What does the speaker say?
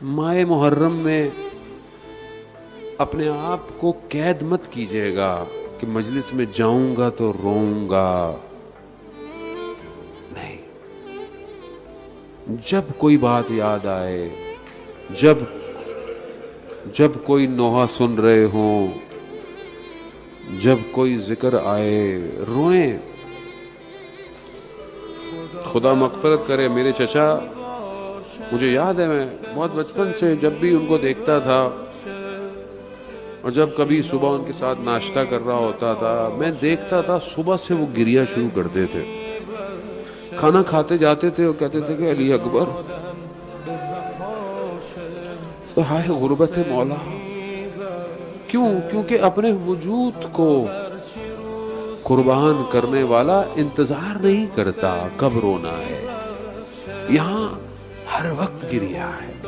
माए मुहर्रम में अपने आप को कैद मत कीजिएगा कि मजलिस में जाऊंगा तो रोऊंगा। नहीं, जब कोई बात याद आए, जब कोई नोहा सुन रहे हो, जब कोई जिक्र आए, रोएं। खुदा मग़फ़िरत करे, मेरे चचा, मुझे याद है, मैं बहुत बचपन से जब भी उनको देखता था और जब कभी सुबह उनके साथ नाश्ता कर रहा होता था, मैं देखता था सुबह से वो गिरिया शुरू कर देते। खाना खाते जाते थे और कहते थे कि अली अकबर, तो हाय गुर्बत मौला। क्यों? क्योंकि अपने वजूद को कुर्बान करने वाला इंतजार नहीं करता कब रोना है। यहां हर वक्त गिरिया है।